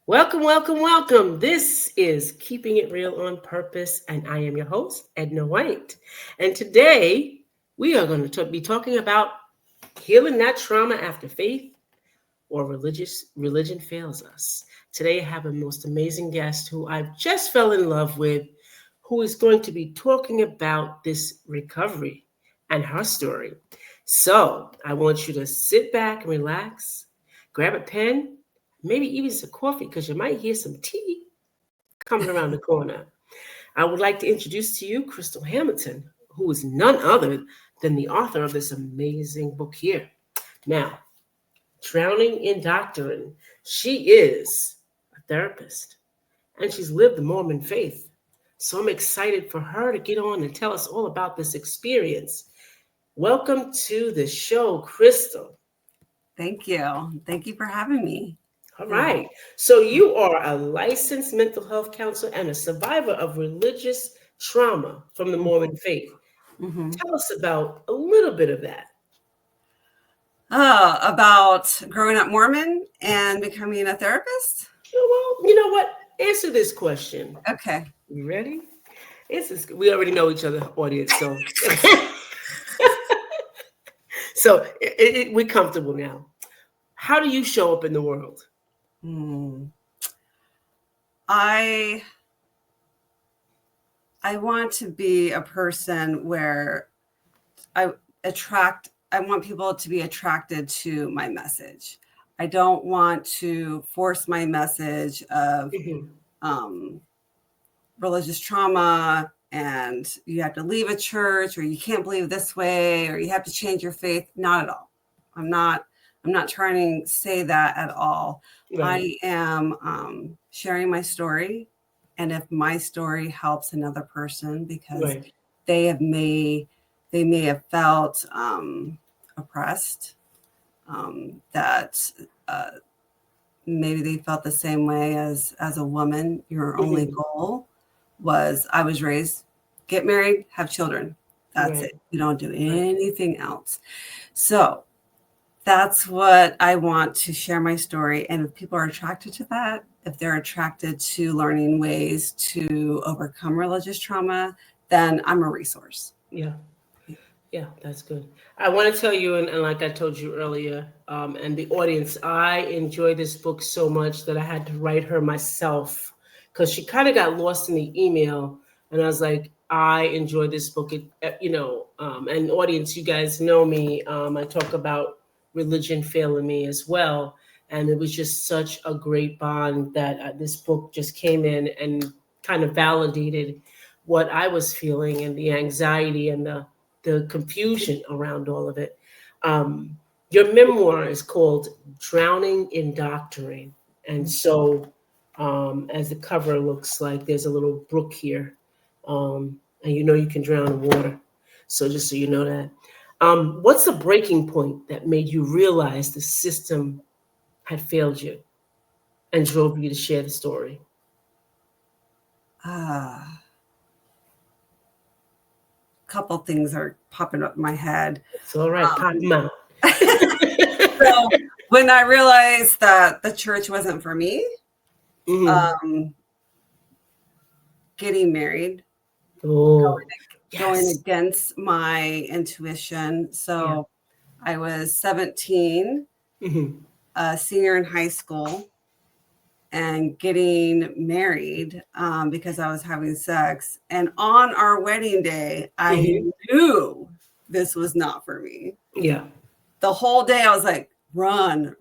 Welcome, welcome, welcome. This is Keeping It Real on Purpose, and I am your host, Edna White. And today we are going to be talking about healing that trauma after faith or religion fails us. Today I have a most amazing guest who I just fell in love with, who is going to be talking about this recovery and her story. So I want you to sit back and relax, grab a pen, maybe even some coffee, because you might hear some tea coming around the corner. I would like to introduce to you Crystal Hamilton, who is none other than the author of this amazing book here. Now, Drowning in Doctrine. She is a therapist, and she's lived the Mormon faith. So I'm excited for her to get on and tell us all about this experience. Welcome to the show, Crystal. Thank you. Thank you for having me. All right. So you are a licensed mental health counselor and a survivor of religious trauma from the Mormon faith. Mm-hmm. Tell us about a little bit of that. About growing up Mormon and becoming a therapist? Well, you know what? Answer this question. Okay. You ready? We already know each other, audience, so we're comfortable now. How do you show up in the world? I want to be a person where I want people to be attracted to my message. I don't want to force my message of religious trauma and you have to leave a church or you can't believe this way or you have to change your faith. Not at all. I'm not trying to say that at all. Right. I am sharing my story. And if my story helps another person because they may have felt oppressed, that maybe they felt the same way as a woman. Your only goal was, I was raised, get married, have children. That's it. You don't do anything else. So that's what I want to share my story. And if people are attracted to that, if they're attracted to learning ways to overcome religious trauma, then I'm a resource. Yeah, that's good. I want to tell you, and like I told you earlier, and the audience, I enjoy this book so much that I had to write her myself because she kind of got lost in the email. And I was like, I enjoy this book. And audience, you guys know me. I talk about religion failing me as well. And it was just such a great bond that this book just came in and kind of validated what I was feeling and the anxiety and the confusion around all of it. Your memoir is called Drowning in Doctrine. And so as the cover looks like, there's a little brook here. And you can drown in water. So just so you know that. What's the breaking point that made you realize the system had failed you and drove you to share the story? Couple things are popping up in my head. It's all right, pop them out. So when I realized that the church wasn't for me, getting married, going against my intuition. So I was 17, a senior in high school, and getting married because I was having sex. And on our wedding day, I knew this was not for me. Yeah. The whole day I was like, run.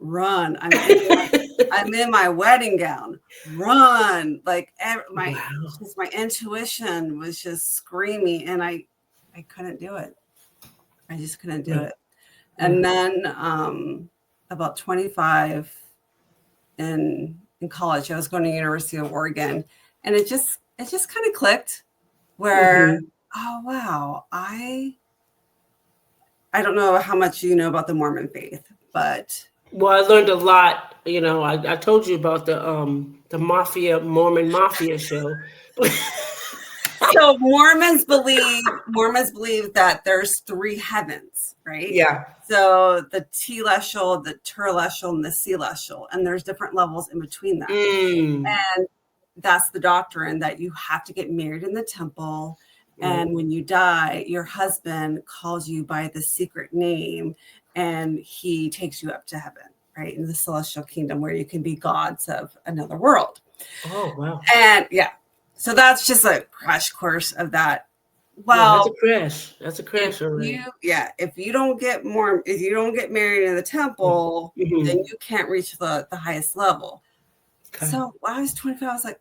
I'm in my wedding gown. Run. Like my intuition was just screaming and I couldn't do it. I just couldn't do it. And then about 25 in college, I was going to University of Oregon, and it just kind of clicked where, oh wow, I don't know how much you know about the Mormon faith, but I learned a lot. I told you about the Mormon mafia show. So Mormons believe that there's 3 heavens. right? Yeah. So the telestial, the terrestrial, and the celestial, and there's different levels in between that. And that's the doctrine that you have to get married in the temple. And when you die, your husband calls you by the secret name and he takes you up to heaven, right? In the celestial kingdom where you can be gods of another world. Oh, wow. And yeah, so that's just a crash course of that. Well, that's a crash. That's a crash. If you don't get married in the temple, then you can't reach the highest level. Okay. So when I was 25, I was like,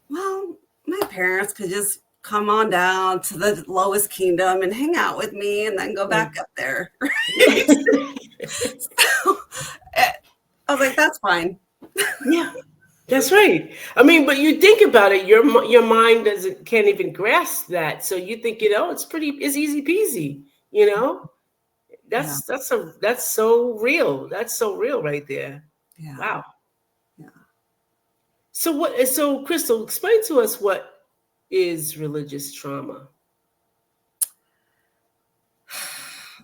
well, my parents could just come on down to the lowest kingdom and hang out with me and then go back up there. Right? So I was like, that's fine. Yeah, that's right. I mean, but you think about it, your mind can't even grasp that. So you think, it's easy peasy, That's so real. That's so real right there. Yeah. Wow. Yeah. So Crystal, explain to us what is religious trauma?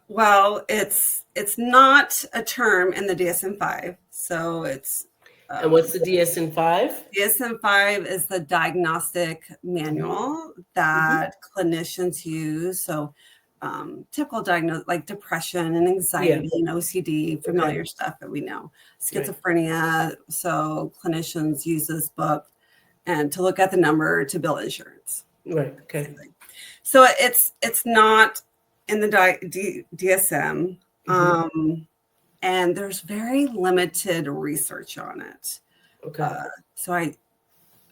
Well, it's not a term in the DSM-5. So it's and what's the DSM-5? DSM-5 is the diagnostic manual that clinicians use. So typical diagnosis like depression and anxiety and OCD, familiar stuff that we know. Schizophrenia. Right. So clinicians use this book and to look at the number to bill insurance. Right. Okay. So it's not in the DSM. And there's very limited research on it. Okay. So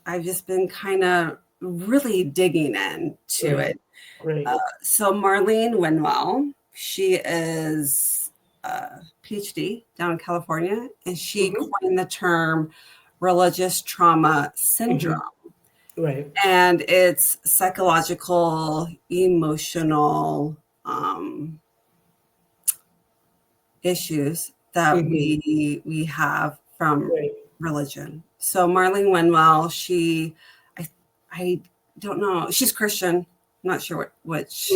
I've just been kind of really digging into it. Right. So Marlene Winwell, she is a PhD down in California, and she coined the term religious trauma syndrome. Right. And it's psychological, emotional issues that we have from religion. So Marlene Winwell, I don't know, she's Christian. I'm not sure which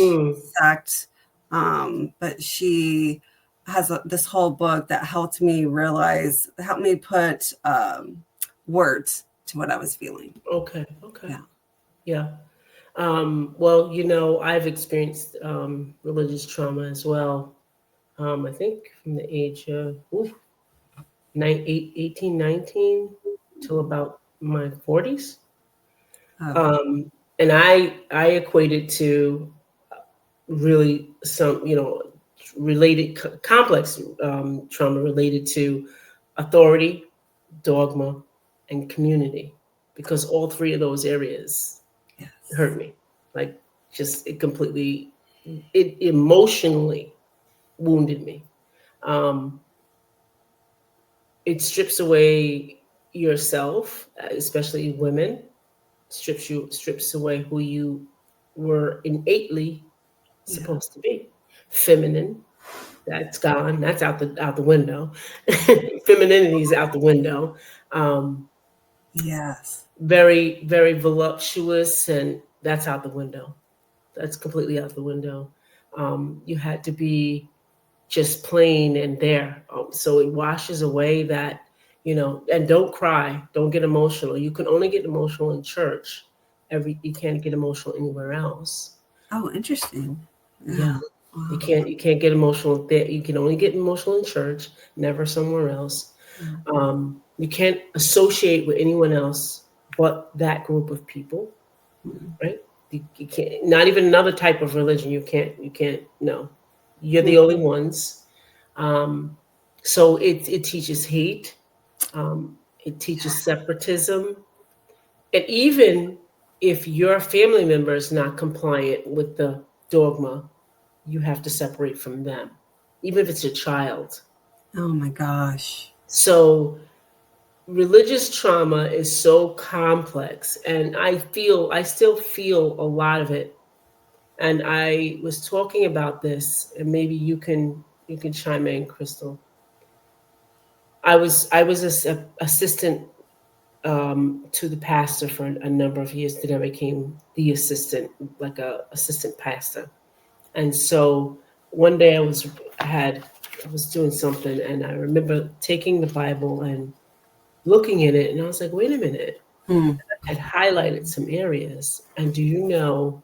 sect, but she has this whole book that helped me put words to what I was feeling. Okay. Yeah. Well, I've experienced religious trauma as well. I think from the age of 18, 19 till about my 40s. And I equate it to really some, related complex trauma related to authority, dogma, and community, because all three of those areas hurt me. Like it emotionally wounded me. It strips away yourself, especially women, strips away who you were innately supposed to be. Feminine, that's gone. That's out the window. Femininity is out the window. Yes. Very, very voluptuous, and that's out the window. That's completely out the window. You had to be just plain and there. So it washes away that, and don't cry, don't get emotional. You can only get emotional in church. You can't get emotional anywhere else. Oh, interesting. Yeah. Wow. You can't get emotional there. You can only get emotional in church, never somewhere else. You can't associate with anyone else but that group of people, right? You can't, not even another type of religion. You can't, no. You're the only ones. So it teaches hate. It teaches separatism. And even if your family member is not compliant with the dogma, you have to separate from them, even if it's your child. Oh my gosh. So religious trauma is so complex, and I still feel a lot of it. And I was talking about this, and maybe you can chime in, Crystal. I was an assistant to the pastor for a number of years. Then I became the assistant, like a assistant pastor. And so one day I was doing something, and I remember taking the Bible and looking in it, and I was like, wait a minute. Mm. I had highlighted some areas, and do you know,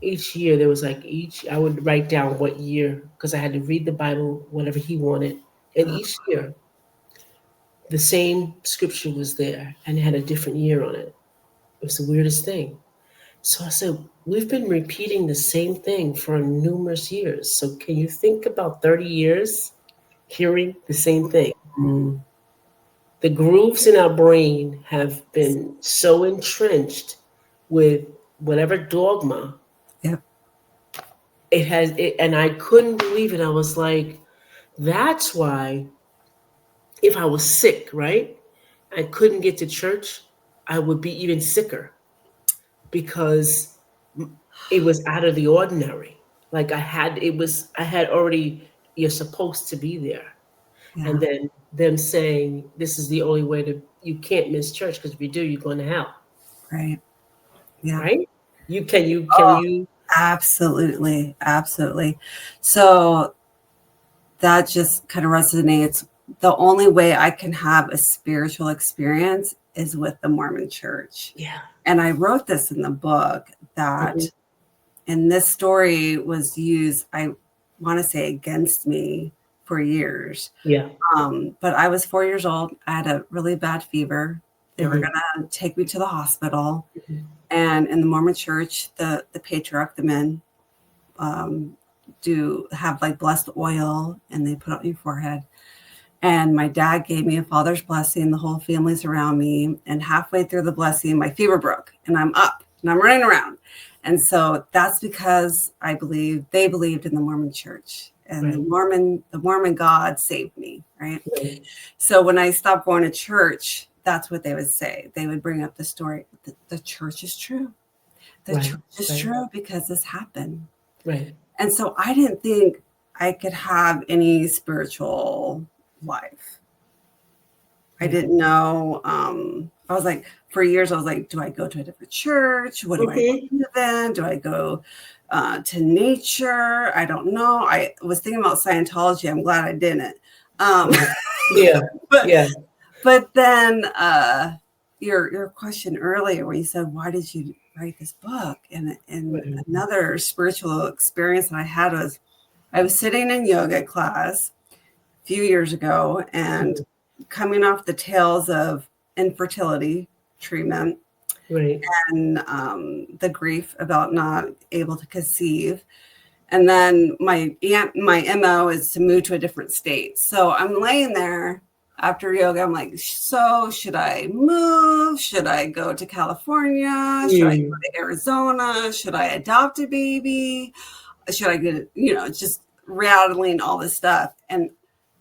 each year there was like I would write down what year, because I had to read the Bible whatever he wanted, and each year the same scripture was there, and it had a different year on it. It was the weirdest thing. So I said, we've been repeating the same thing for numerous years. So can you think about 30 years hearing the same thing? Mm. The grooves in our brain have been so entrenched with whatever dogma. Yep. And I couldn't believe it. I was like, that's why if I was sick, right, I couldn't get to church, I would be even sicker, because it was out of the ordinary. Like I had already, you're supposed to be there. Yeah. And then them saying, this is the only way you can't miss church, because if you do, you're going to hell. Right. Yeah. Right? Can Oh, you, absolutely. Absolutely. So that just kind of resonates. The only way I can have a spiritual experience is with the Mormon church. yeah. And I wrote this in the book that, Mhm. and this story was used, I want to say, against me for years. Yeah. But I was 4 years old. I had a really bad fever. They were Mhm. going to take me to the hospital. Mhm. And in the Mormon church, the patriarch, the men, do have like blessed oil, and they put it on your forehead. And my dad gave me a father's blessing. The whole family's around me. And halfway through the blessing, my fever broke, and I'm up and I'm running around. And so that's because they believed in the Mormon church, and Right. the Mormon God saved me. Right. Right. So when I stopped going to church, that's what they would say. They would bring up the story. The church is true. The Right. church is Right. true because this happened. Right. And so I didn't think I could have any spiritual life. I Yeah. didn't know. I was like, for years, I was like, do I go to a different church? What do I Mhm. do then? Do I go to nature? I don't know. I was thinking about Scientology. I'm glad I didn't. Right. Yeah. but Yeah. but then your question earlier, where you said, why did you write this book? And Right. another spiritual experience that I had was, I was sitting in yoga class a few years ago, and Mhm. coming off the tails of infertility treatment, Right. and the grief about not able to conceive. And then my MO is to move to a different state. So I'm laying there after yoga. I'm like, so should I move? Should I go to California? Should I go Mm. to Arizona? Should I adopt a baby? Should I get, just rattling all this stuff. And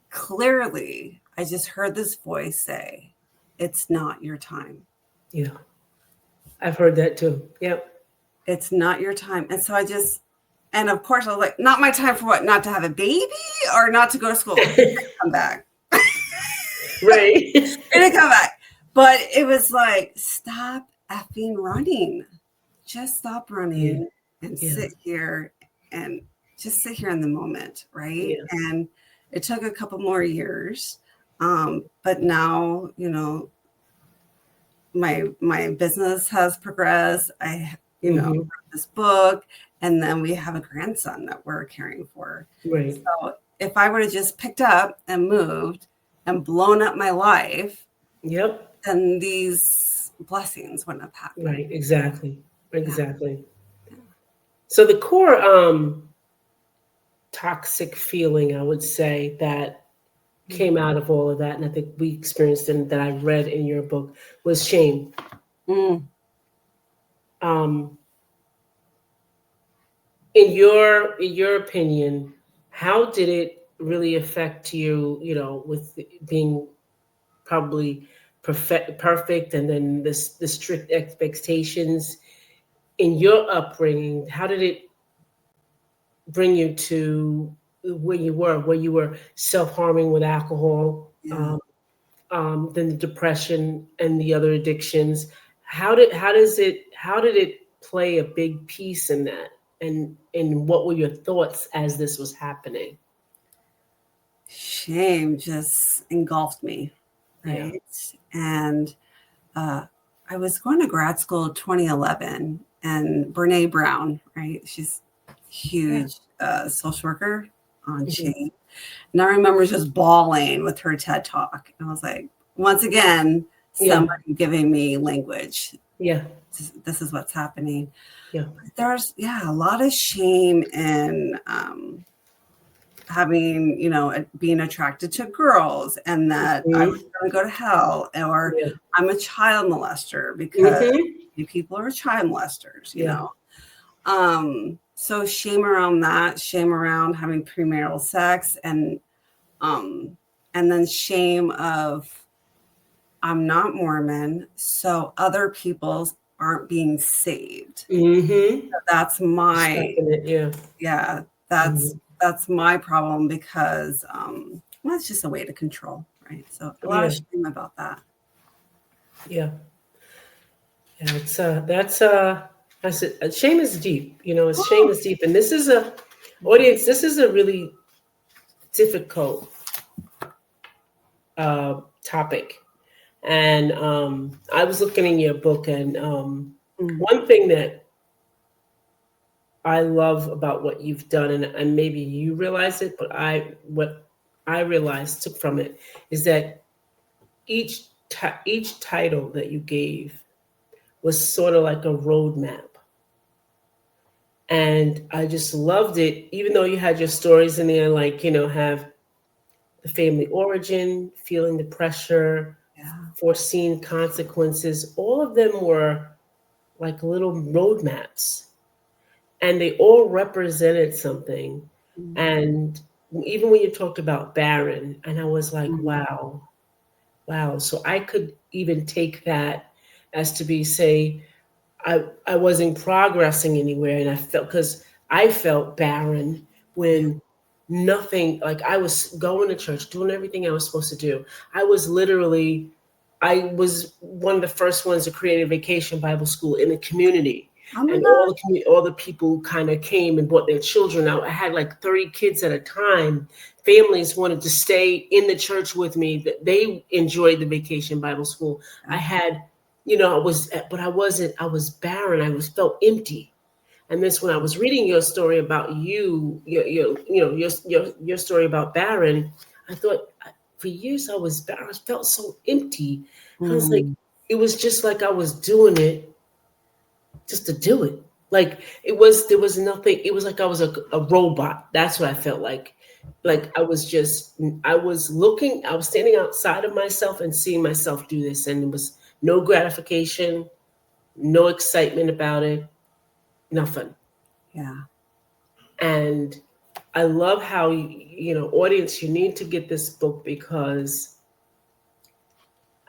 clearly, I just heard this voice say, it's not your time. Yeah. I've heard that too. Yep. It's not your time. And so and of course, I was like, not my time for what? Not to have a baby or not to go to school? Come back. Right. It didn't come back. But it was like, stop effing running. Just stop Yeah. running and Yeah. sit here and just sit here in the moment. Right. Yeah. And it took a couple more years. But now, my business has progressed. I, Mhm. wrote this book, and then we have a grandson that we're caring for. Right. So if I would have just picked up and moved and blown up my life, Yep. then these blessings wouldn't have happened. Right. Exactly. Yeah. Exactly. Yeah. So the core toxic feeling, I would say, that came out of all of that, and I think we experienced, and that I read in your book, was shame. Mm. Um, in your opinion, how did it really affect you? With being probably perfect, and then the strict expectations in your upbringing. How did it bring you to where you were self-harming with alcohol, Yeah. then the depression and the other addictions? How did it play a big piece in that? and what were your thoughts as this was happening? Shame just engulfed me, Yeah. right? And I was going to grad school in 2011, and Brene Brown, right? She's huge social worker on Mhm. shame. And I remember just bawling with her TED talk. And I was like, once again, Yeah. somebody giving me language. Yeah. This is what's happening. Yeah. There's, a lot of shame in having, being attracted to girls, and that I was Mhm. going to go to hell, or Yeah. I'm a child molester because Mhm. people are child molesters, Yeah. So shame around that, shame around having premarital sex, and then shame of I'm not Mormon, so other people aren't being saved. Mhm. That's my Stopping it. Yeah. yeah, that's Mhm. that's my problem, because well, it's just a way to control, right? So a lot of Yeah. shame about that. Yeah. Yeah. It's I said, shame is deep. Shame Oh, is deep, and this is a audience. This is a really difficult topic. And I was looking in your book, and mm, one thing that I love about what you've done, and maybe you realize it, but what I realized took from it is that each title that you gave was sort of like a roadmap, and I just loved it. Even though you had your stories in there, like have the family origin, feeling the pressure, yeah. foreseen consequences, all of them were like little roadmaps, and they all represented something. Mm, And even when you talked about barren, and I was like, mm, wow, wow. So I could even take that as to be, say, I wasn't progressing anywhere, and I felt barren yeah. when nothing, like I was going to church, doing everything I was supposed to do. I was one of the first ones to create a vacation Bible school in the community. Oh my And God. all the people kind of came and brought their children out. I had like 30 kids at a time. Families wanted to stay in the church with me. That they enjoyed the vacation Bible school. I Yeah. had, but I wasn't. I was barren. Felt empty. And this, when I was reading your story about your story about barren, I thought for years I was barren. I felt so empty. I was like, Mm, it was just like I was doing it just to do it. Like there was nothing. It was like I was a robot. That's what I felt like. Like I was looking, I was standing outside of myself and seeing myself do this. And it was no gratification, no excitement about it, nothing. yeah. And I love how, audience, you need to get this book, because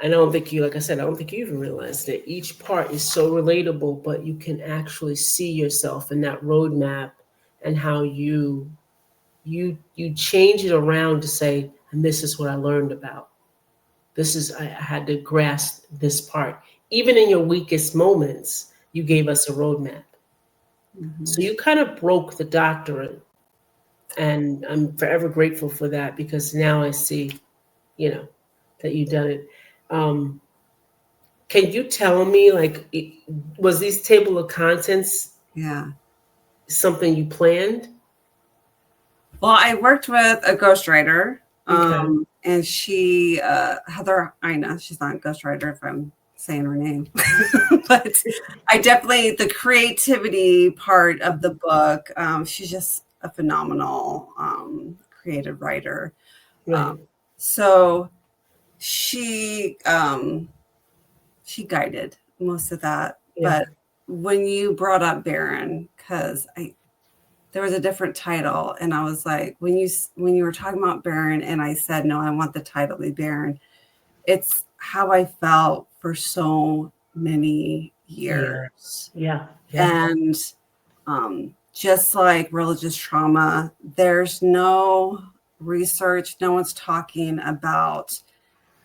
I don't think you, like I said, I don't think you even realize that each part is so relatable, but you can actually see yourself in that roadmap, and how you change it around to say, and this is what I learned about. I had to grasp this part. Even in your weakest moments, you gave us a roadmap. So Mhm. you kind of broke the doctrine, and I'm forever grateful for that, because now I see, you know, that you've done it. Um, can you tell me, like, was these table of contents Yeah. something you planned? Well, I worked with a ghostwriter, Okay. and she, Heather Ina, she's not a ghostwriter if I'm saying her name, but I definitely, the creativity part of the book, she's just a phenomenal creative writer. Right. Um, so she guided most of that. Yeah. But when you brought up Baron, because there was a different title, and I was like, when you were talking about Baron, and I said, no, I want the title to be Baron. It's how I felt for so many years. Yes. Yeah. Yeah. And just like religious trauma, there's no research, no one's talking about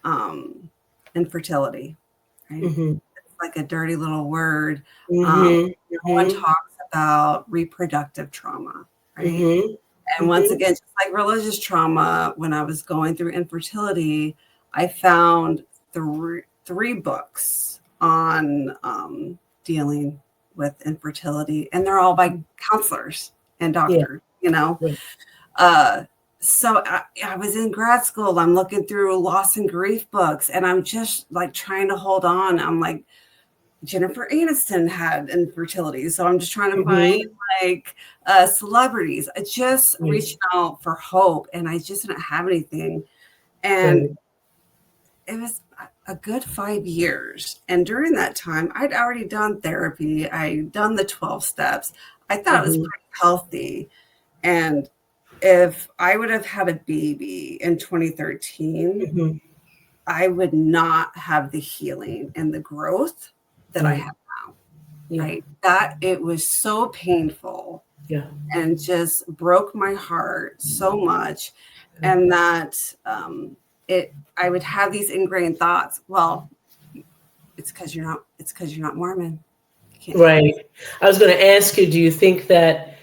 um, infertility, right? Mm-hmm. It's like a dirty little word. Mm-hmm. No one Mm-hmm. talks about reproductive trauma, right? Mm-hmm. And once again, just like religious trauma, when I was going through infertility, I found three books on dealing with infertility, and they're all by counselors and doctors, you know. Yeah. So I was in grad school. I'm looking through loss and grief books, and I'm just like trying to hold on. I'm like, Jennifer Aniston had infertility, so I'm just trying to find like celebrities. I just reached out for hope, and I just didn't have anything. And it was a good 5 years. And during that time, I'd already done therapy. I'd done the 12 steps. I thought it was pretty healthy. And if I would have had a baby in 2013, I would not have the healing and the growth that I have now. Right. That it was so painful. And just broke my heart so much. And that I would have these ingrained thoughts. Well, it's because you're not Mormon. Right. I was going to ask you, do you think that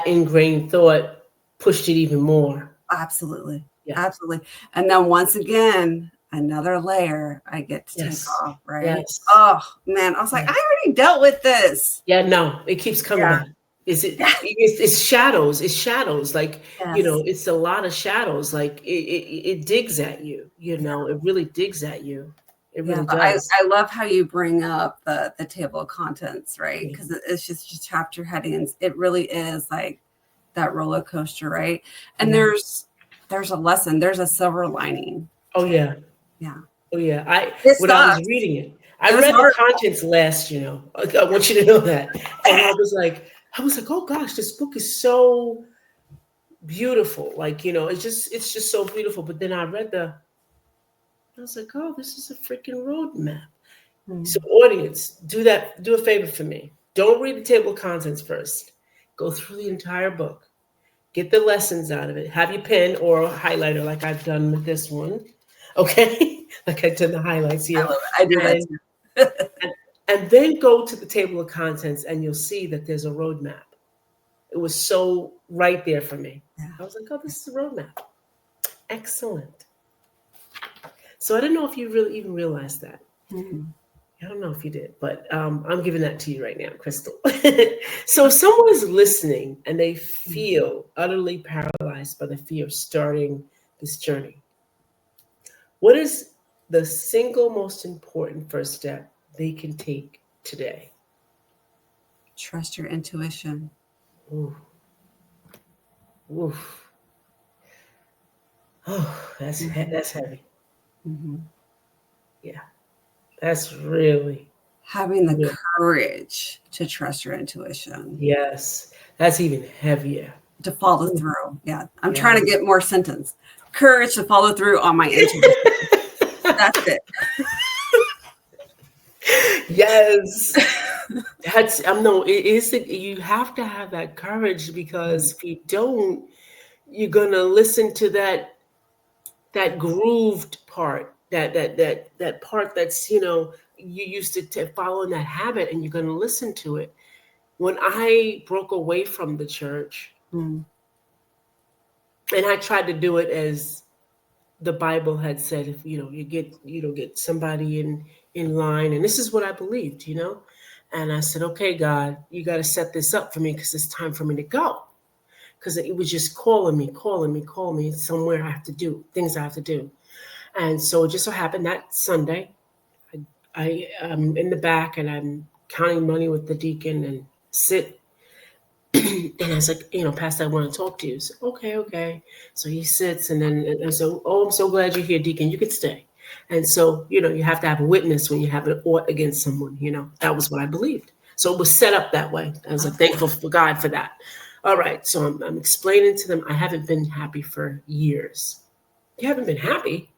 ingrained thought pushed it even more? Absolutely. Absolutely. And then once again, another layer I get to take off, right? Oh man, I was like, I already dealt with this. No, it keeps coming back. It's shadows. It's shadows. Like, you know, it's a lot of shadows. Like it digs at you, you know, it really digs at you. It really does. I love how you bring up the table of contents, right? Because it's just chapter headings. It really is like that roller coaster, right? And there's a lesson. There's a silver lining. Oh yeah. Yeah. Oh yeah. I was reading it, I read the contents last, you know. I want you to know that. And I was like, oh gosh, this book is so beautiful. Like, you know, it's just so beautiful. But then I was like, oh, this is a freaking roadmap. So audience, do a favor for me. Don't read the table of contents first. Go through the entire book. Get the lessons out of it. Have your pen or a highlighter like I've done with this one. Okay? Like I've done the highlights here. I do that too. And then go to the table of contents and you'll see that there's a roadmap. It was so right there for me. I was like, oh, this is a roadmap. Excellent. So I don't know if you really even realized that. I don't know if you did, but I'm giving that to you right now, Crystal. So if someone is listening and they feel utterly paralyzed by the fear of starting this journey, what is the single most important first step they can take today? Trust your intuition. Ooh. Oof. Oh, that's heavy. Yeah, that's really having the courage to trust your intuition. Yes, that's even heavier. To follow through. Yeah, I'm trying to get more sentence. Courage to follow through on my intuition. That's it. Yes. That's no, it is you have to have that courage, because if you don't, you're gonna listen to that grooved part, that part that's, you know, you used to following that habit, and you're gonna listen to it. When I broke away from the church, and I tried to do it as the Bible had said, if you get somebody in line, and this is what I believed, you know. And I said, okay, God, you got to set this up for me, because it's time for me to go. Because it was just calling me somewhere I have to do, things I have to do. And so it just so happened that Sunday, I am in the back and I'm counting money with the deacon and sit. And I was like, Pastor, I want to talk to you. So, okay. So he sits, and then I said, oh, I'm so glad you're here, deacon. You could stay. And so, you have to have a witness when you have an ought against someone, That was what I believed. So it was set up that way. I was like, thankful for God for that. All right. So I'm explaining to them, I haven't been happy for years. You haven't been happy?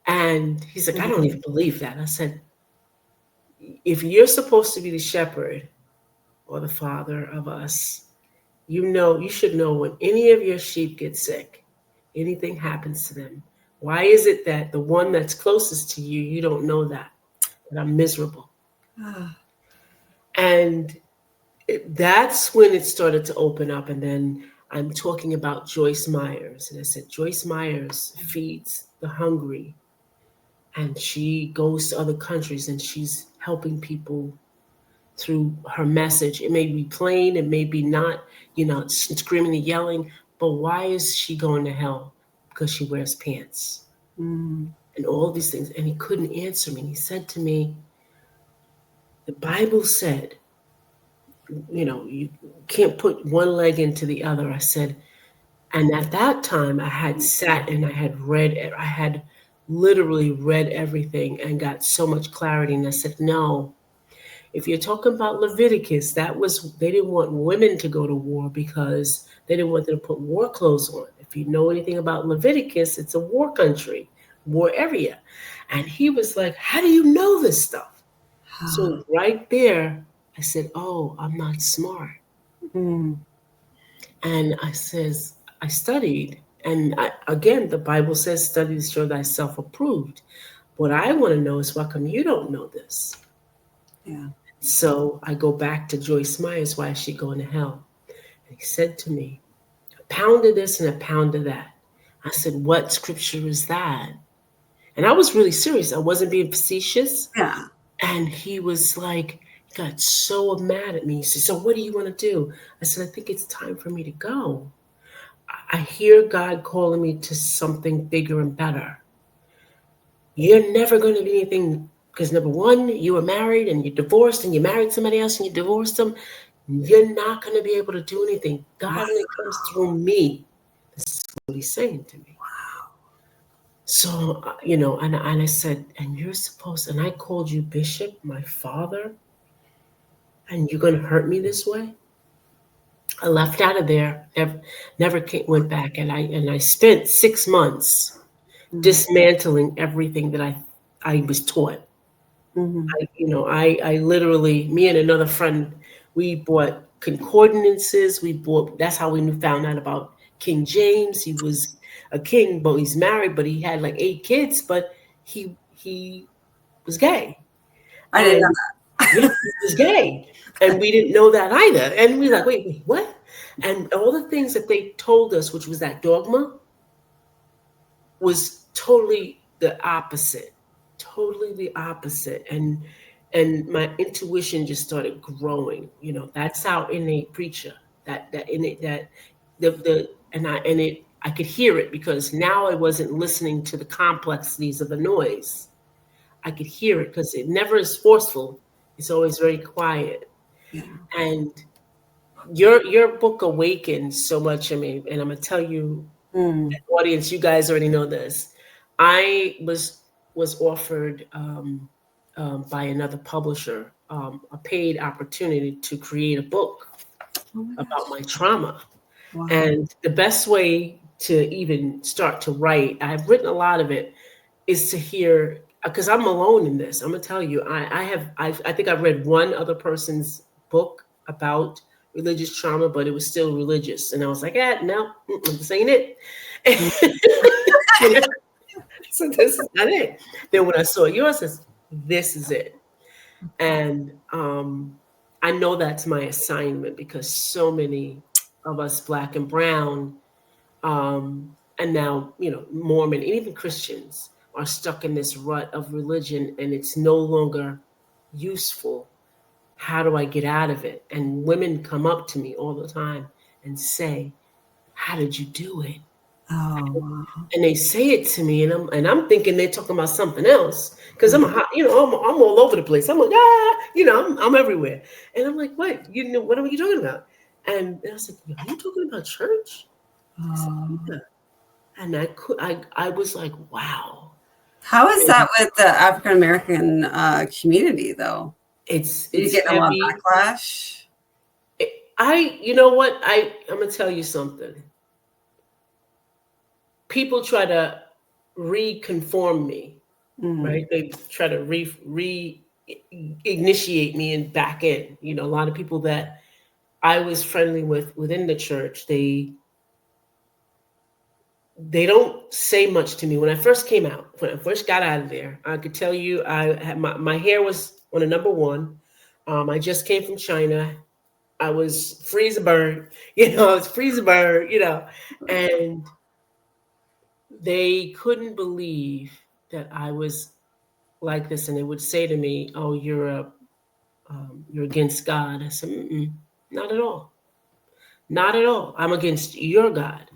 And he's like, I don't even believe that. I said, if you're supposed to be the shepherd or the father of us, you should know when any of your sheep get sick, anything happens to them. Why is it that the one that's closest to you, you don't know that I'm miserable? And That's when it started to open up. And then I'm talking about Joyce Myers. And I said, Joyce Myers feeds the hungry. And she goes to other countries and she's helping people through her message. It may be plain, it may be not, screaming and yelling, but why is she going to hell? Because she wears pants and all these things. And he couldn't answer me. He said to me, the Bible said, you can't put one leg into the other. I said, and at that time I had sat and I had literally read everything and got so much clarity. And I said, no, if you're talking about Leviticus, they didn't want women to go to war because they didn't want them to put war clothes on. If you know anything about Leviticus, it's a war country, war area. And he was like, how do you know this stuff? So right there, I said, oh, I'm not smart. And I studied. And again, the Bible says, study to show thyself approved. What I want to know is, why come you don't know this? Yeah. So I go back to Joyce Myers, why is she going to hell? And he said to me, a pound of this and a pound of that. I said, what scripture is that? And I was really serious. I wasn't being facetious. Yeah. And he was like, he got so mad at me. He said, so what do you want to do? I said, I think it's time for me to go. I hear God calling me to something bigger and better. You're never going to be anything, because number one, you were married and you divorced and you married somebody else and you divorced them. You're not going to be able to do anything. God only comes through me. This is what he's saying to me. Wow. So, and I said, and you're supposed, and I called you Bishop, my father, and you're going to hurt me this way? I left out of there, never went back. And I spent 6 months dismantling everything that I was taught. I literally, me and another friend, we bought concordances. That's how we found out about King James. He was a king, but he's married, but he had like 8 kids, but he was gay. I didn't know that. Yeah, he was gay. And we didn't know that either. And we were like, wait, what? And all the things that they told us, which was that dogma, was totally the opposite. Totally the opposite. And my intuition just started growing. That's how innate preacher. I could hear it, because now I wasn't listening to the complexities of the noise. I could hear it because it never is forceful. It's always very quiet. Yeah. And your book awakened so much in me. And I'm going to tell you, audience, you guys already know this. I was offered by another publisher a paid opportunity to create a book about my trauma. Wow. And the best way to even start to write, I've written a lot of it, is to hear, because I'm alone in this. I'm gonna tell you, I think I've read one other person's book about religious trauma, but it was still religious, and I was like, no, this ain't it. So this is not it. Then when I saw yours, this is it. And I know that's my assignment, because so many of us, Black and brown, and now, Mormon and even Christians, are stuck in this rut of religion, and it's no longer useful. How do I get out of it? And women come up to me all the time and say, how did you do it? Oh, wow. And they say it to me, and I'm thinking they're talking about something else, because I'm all over the place. I'm like, I'm everywhere, and I'm like, what? What are you talking about? And I was like, are you talking about church? I said, yeah. And I was like, wow. How is that with the African American community, though? It's getting a lot of backlash. You know what? I'm gonna tell you something. People try to reconform me, right? They try to re-initiate me and back in. A lot of people that I was friendly with within the church, they don't say much to me. When I first came out, when I first got out of there, I could tell you, I had my hair was on a number 1. I just came from China. I was freeze a bird, I was freeze a bird, and they couldn't believe that I was like this, and they would say to me, "Oh, you're against God." I said, mm-mm, "Not at all, not at all. I'm against your God.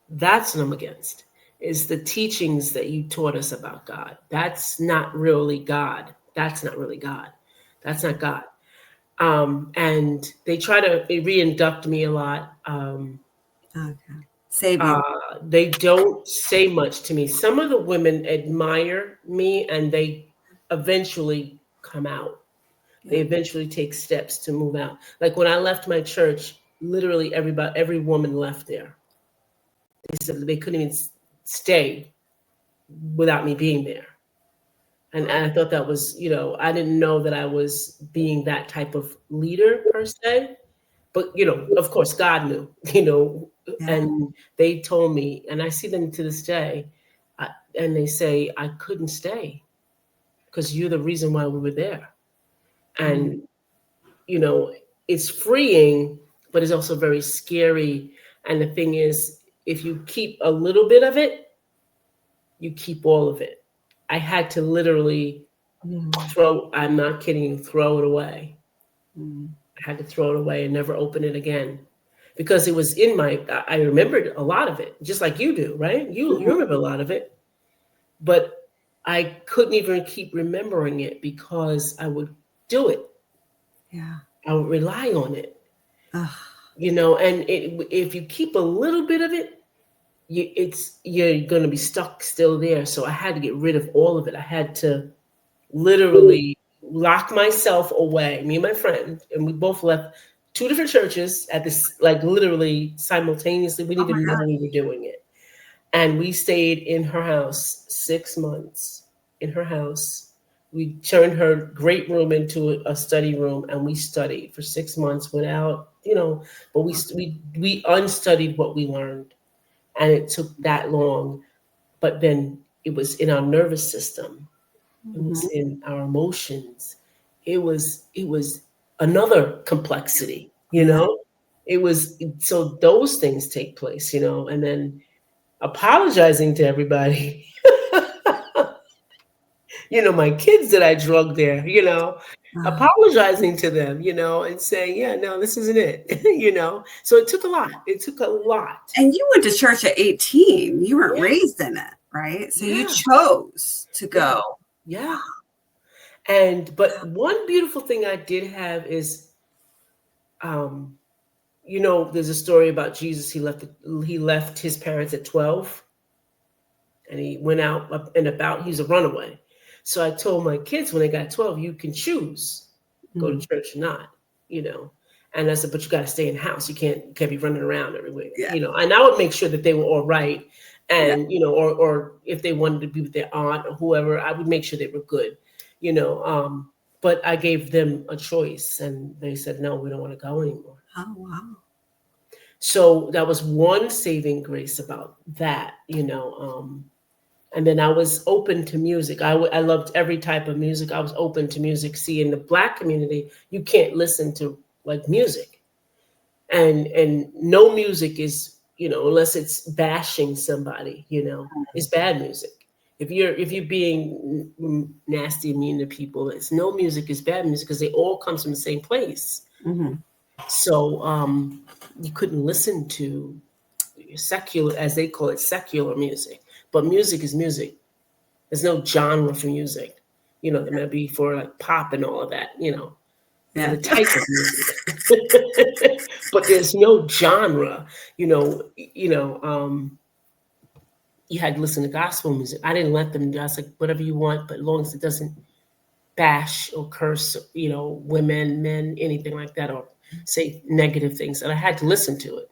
That's what I'm against. Is the teachings that you taught us about God. That's not really God. That's not really God. That's not God." And they try to reinduct me a lot. Okay. Save you. They don't say much to me. Some of the women admire me, and they eventually come out. They Yeah. eventually take steps to move out. Like when I left my church, literally every woman left there. They said they couldn't even stay without me being there. And I thought that was, I didn't know that I was being that type of leader per se. But, of course, God knew, Yeah. and they told me, and I see them to this day, and they say, I couldn't stay because you're the reason why we were there. Mm. And, it's freeing, but it's also very scary. And the thing is, if you keep a little bit of it, you keep all of it. I had to literally Mm. I'm not kidding you, throw it away. Mm. I had to throw it away and never open it again because it was I remembered a lot of it, just like you do, right? You remember a lot of it, but I couldn't even keep remembering it because I would do it. Yeah. I would rely on it, Ugh. and if you keep a little bit of it, you're going to be stuck still there. So I had to get rid of all of it. I had to literally lock myself away, me and my friend, and we both left two different churches at this, like literally simultaneously. We Oh didn't my even know God. we were doing it. And we stayed in her house 6 months in her house. We turned her great room into a study room, and we studied for 6 months without, but we unstudied what we learned. And it took that long. But then it was in our nervous system. It was Mhm. in our emotions. It was another complexity, Yeah. It was, so those things take place, and then apologizing to everybody. My kids that I drugged there, apologizing to them, and saying, yeah, no, this isn't it. So it took a lot. It took a lot. And you went to church at 18. You weren't Yeah, raised in it, right? So you yeah, chose to yeah, go. yeah. But one beautiful thing I did have is, um, there's a story about Jesus. He left his parents at 12, and he went out up and about. He's a runaway. So I told my kids when they got 12, you can choose go to Mm. church or not, And I said, but you got to stay in the house. You can't be running around everywhere, Yeah. And I would make sure that they were all right, Yeah. and or if they wanted to be with their aunt or whoever, I would make sure they were good, you know. But I gave them a choice, and they said, no, we don't want to go anymore. Oh, wow. So that was one saving grace about that. And then I was open to music. I loved every type of music. I was open to music. See, in the Black community, you can't listen to like music, and no music is, unless it's bashing somebody, it's bad music. If you're being nasty and mean to people, it's no music is bad music because they all comes from the same place. Mm-hmm. So you couldn't listen to secular, as they call it, secular music. But music is music. There's no genre for music. There may be for like pop and all of that, for Yeah. the type of music. But there's no genre, you had to listen to gospel music. I didn't let them. I was like, whatever you want, but as long as it doesn't bash or curse, women, men, anything like that, or say negative things. And I had to listen to it,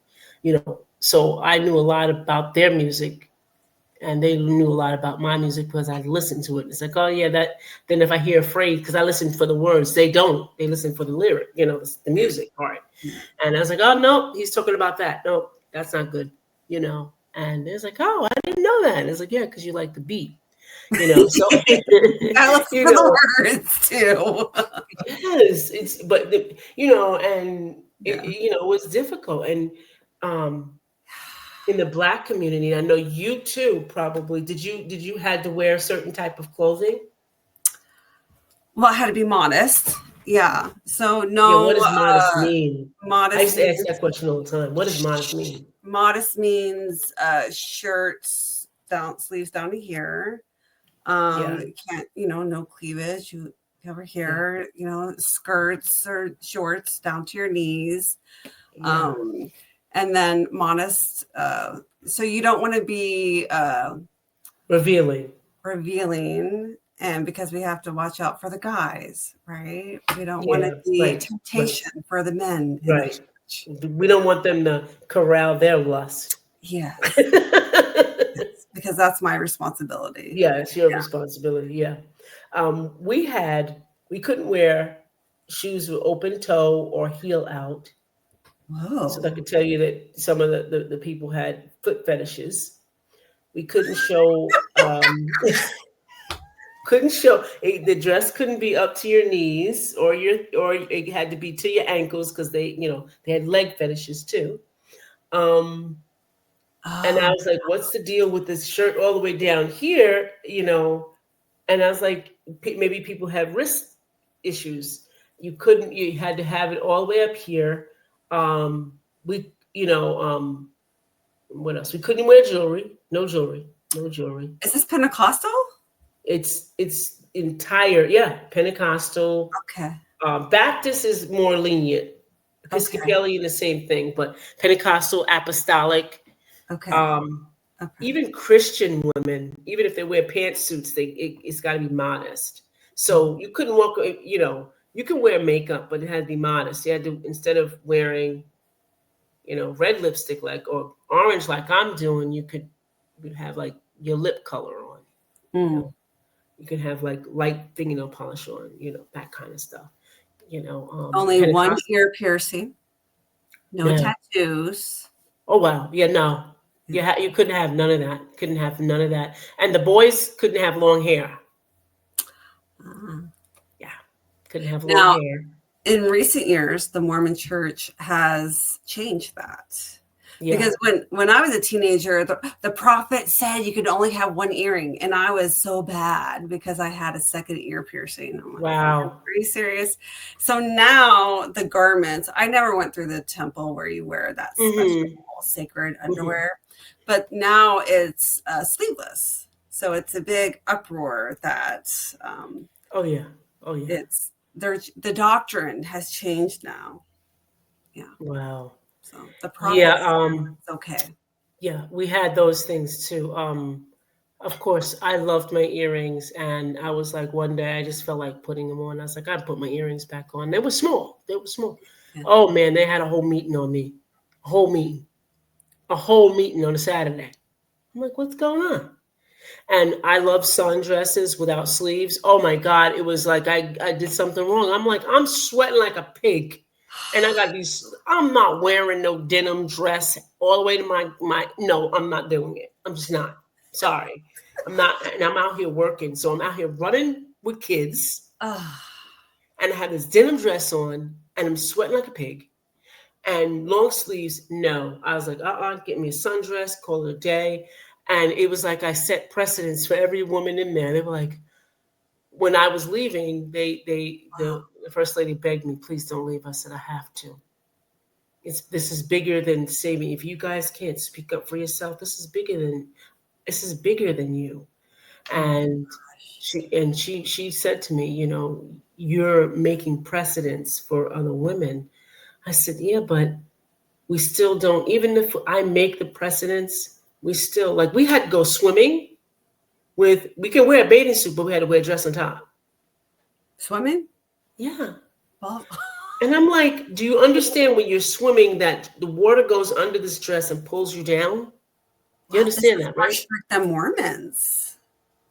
So I knew a lot about their music, and they knew a lot about my music because I listened to it. It's like, oh yeah, that. Then if I hear a phrase, because I listen for the words, they don't. They listen for the lyric, the music part. And I was like, oh no, he's talking about that. No, that's not good, And it's like, oh, I didn't know that. And it's like, yeah, because you like the beat. So I look for the words too. yes, but and Yeah. it was difficult. And in the Black community, I know you too probably did you had to wear a certain type of clothing? Well, I had to be modest. Yeah. So Yeah, what no, does modest mean? I modest used to ask means that question all the time. What does modest mean? modest means shirts down, sleeves down to here. Yeah, Can't, no cleavage. You cover yeah, here, skirts or shorts down to your knees. yeah. Um, and then modest. So you don't want to be Revealing. revealing, and because we have to watch out for the guys, right? We don't want to Yeah, be right, right, temptation for the men in the right. church. We don't want them to corral their lust. Yes, because that's my responsibility. Yeah, it's your responsibility. Yeah. We couldn't wear shoes with open toe or heel out. So I Whoa. could tell you that some of the people had foot fetishes. We couldn't show the dress couldn't be up to your knees or it had to be to your ankles because they had leg fetishes too. Um and I Oh, was like, what's the deal with this shirt all the way down here? And I was like, maybe people have wrist issues. You had to have it all the way up here. We, what else? We couldn't wear jewelry. No jewelry. No jewelry. is this Pentecostal? It's entire, yeah, Pentecostal. Okay. Baptist is more lenient. Okay. Episcopalian, the same thing, but Pentecostal, apostolic. Okay. Um, Okay. Even Christian women, even if they wear pantsuits, it's got to be modest. So you couldn't walk. You can wear makeup, but it had to be modest. You had to, instead of wearing, red lipstick or orange like I'm doing, you'd have like your lip color on. You know, Mm. you could have like light fingernail polish on. That kind of stuff. Only one Pentecostal. ear piercing, no Yeah. tattoos. Oh wow. Yeah. No. You couldn't have none of that. Couldn't have none of that. And the boys couldn't have long hair. Uh, Yeah. Couldn't have long Now, hair. in recent years, the Mormon Church has changed that. Yeah. Because when I was a teenager, the prophet said you could only have one earring. And I was so bad because I had a second ear piercing. I'm like, man, Wow. are you serious? So now the garments, I never went through the temple where you wear that special Mm-hmm. sacred Mm-hmm. underwear. But now it's sleeveless. So it's a big uproar that Oh yeah. Oh yeah. the doctrine has changed now. Yeah. Wow. So the Yeah. prophet said it's okay. Yeah. We had those things too. Of course, I loved my earrings, and I was like, one day I just felt like putting them on. I was like, I put my earrings back on. They were small. They were small. Yeah. Oh man, they had a whole meeting on me. A whole meeting. A whole meeting on a Saturday. I'm like, what's going on? And I love sundresses without sleeves. Oh my God. It was like I did something wrong. I'm like, I'm sweating like a pig. And I got I'm not wearing no denim dress all the way to no, I'm not doing it. I'm just not. Sorry. I'm not, and I'm out here working. So I'm out here running with kids Oh, and I have this denim dress on and I'm sweating like a pig. And long sleeves, no. I was like, get me a sundress, call it a day. And it was like I set precedence for every woman in there. They were like, when I was leaving, wow. the first lady begged me, please don't leave. I said, I have to. This is bigger than saving. If you guys can't speak up for yourself, this is bigger than you. Oh my And gosh. she said to me, you're making precedents for other women. I said, yeah, but we still don't, even if I make the precedents, we still, like, we had to go swimming we can wear a bathing suit, but we had to wear a dress on top. Swimming? Yeah. Well, And I'm like, do you understand when you're swimming that the water goes under this dress and pulls you down? You wow, this understand is that, more right? strict than Mormons.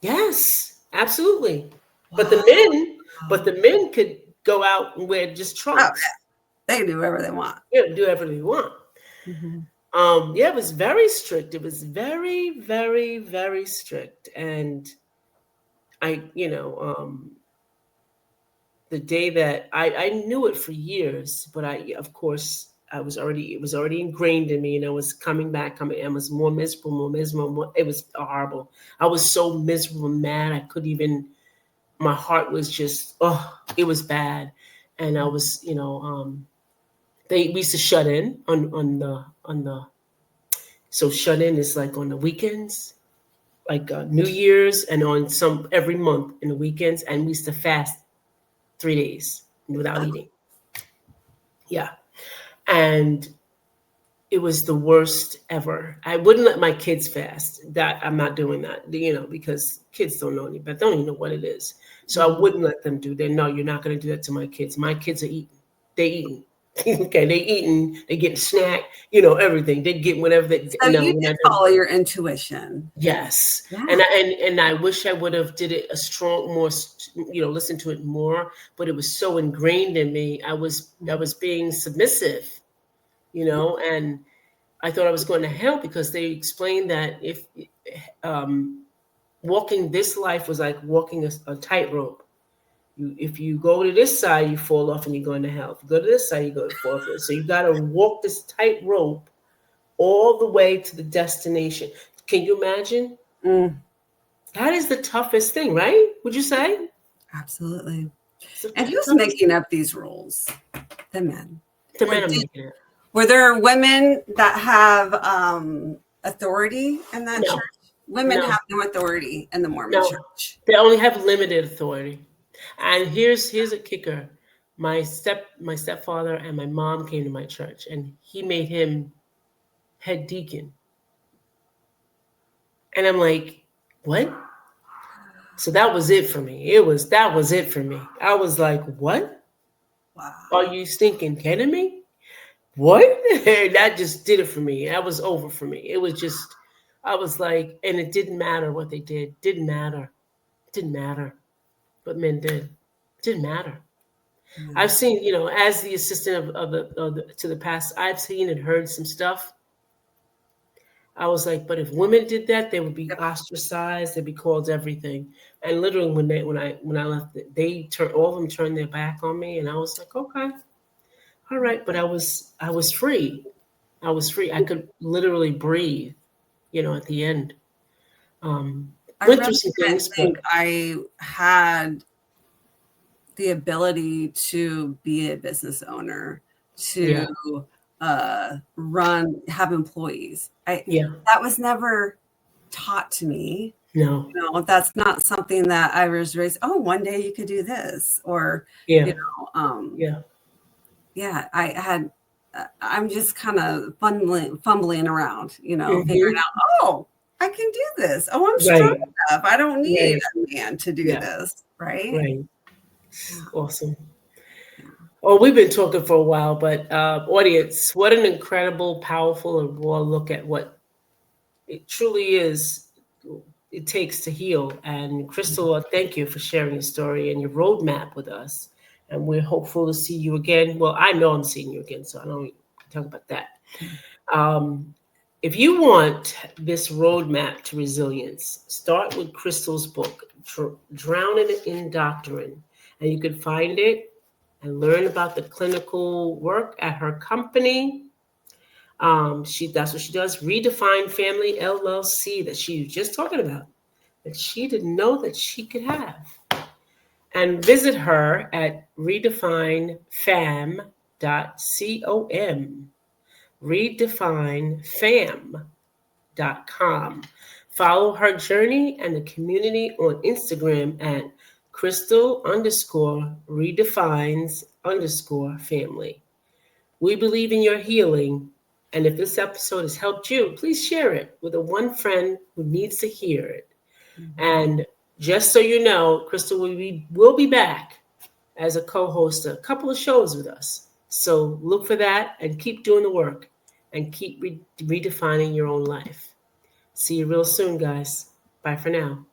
Yes, absolutely. But Wow. the men could go out and wear just Oh, yeah. trunks. They can do whatever they want. Yeah, do whatever they want. Mm-hmm. Yeah, it was very strict. It was very, very, very strict. And The day that I knew it for years, but of course, it was already ingrained in me, and I was coming, and was more miserable, it was horrible. I was so miserable, mad, I couldn't even, my heart was just, oh, it was bad. And I was, we used to shut in so shut in is like on the weekends, like New Year's, and on some every month in the weekends, and we used to fast 3 days without eating. Yeah. And it was the worst ever. I wouldn't let my kids fast. That I'm not doing that, because kids don't know any better. They don't even know what it is. So I wouldn't let them do that. No, you're not going to do that to my kids. My kids are eating. They eating. Okay, they eating. They getting snack. Everything. They get whatever they. So you did follow your intuition. Yes, Yeah. and I wish I would have did it more, listen to it more. But it was so ingrained in me. I was being submissive, and I thought I was going to hell because they explained that if walking this life was like walking a tightrope. If you go to this side, you fall off and you're going to hell. If you go to this side, you go to fall off. So you got to walk this tightrope all the way to the destination. Can you imagine? That is the toughest thing, right? Would you say? Absolutely. And who's making up these rules? The men. The men are making it. Were there women that have authority in that church? Women have no authority in the Mormon church. They only have limited authority. And here's a kicker. My stepfather and my mom came to my church, and he made him head deacon. And I'm like, what? So that was it for me. That was it for me. I was like, what? Wow. Are you stinking kidding me? What? That just did it for me. That was over for me. It was just, I was like, and it didn't matter what they did. Didn't matter. Didn't matter. What men did. Didn't matter. Mm-hmm. I've seen, as the assistant to the pastor, I've seen and heard some stuff. I was like, but if women did that, they would be ostracized. They'd be called everything. And literally, when I left, all of them turned their back on me, and I was like, okay, all right. But I was free. I was free. I could literally breathe. At the end, went through some things. But I had the ability to be a business owner, to have employees. That was never taught to me. No, that's not something that I was raised. Oh, one day you could do this, or I had. I'm just kind of fumbling around, figuring out. Oh, I can do this. Oh, I'm strong enough. I don't need a man to do this. Right. Right. Awesome. Oh, we've been talking for a while, but audience, what an incredible, powerful, and raw look at what it truly is. It takes to heal. And Crystal, thank you for sharing your story and your roadmap with us. And we're hopeful to see you again. Well, I know I'm seeing you again, so I don't talk about that. If you want this roadmap to resilience, start with Crystal's book, Drowning in Doctrine. And you can find it and learn about the clinical work at her company. That's what she does. Redefine Family LLC that she was just talking about, that she didn't know that she could have. And visit her at redefinefam.com. Redefinefam.com. Follow her journey and the community on Instagram at Crystal_redefines_family. We believe in your healing. And if this episode has helped you, please share it with one friend who needs to hear it. Mm-hmm. And just so you know, Crystal will be back as a co-host a couple of shows with us. So look for that and keep doing the work and keep redefining your own life. See you real soon, guys. Bye for now.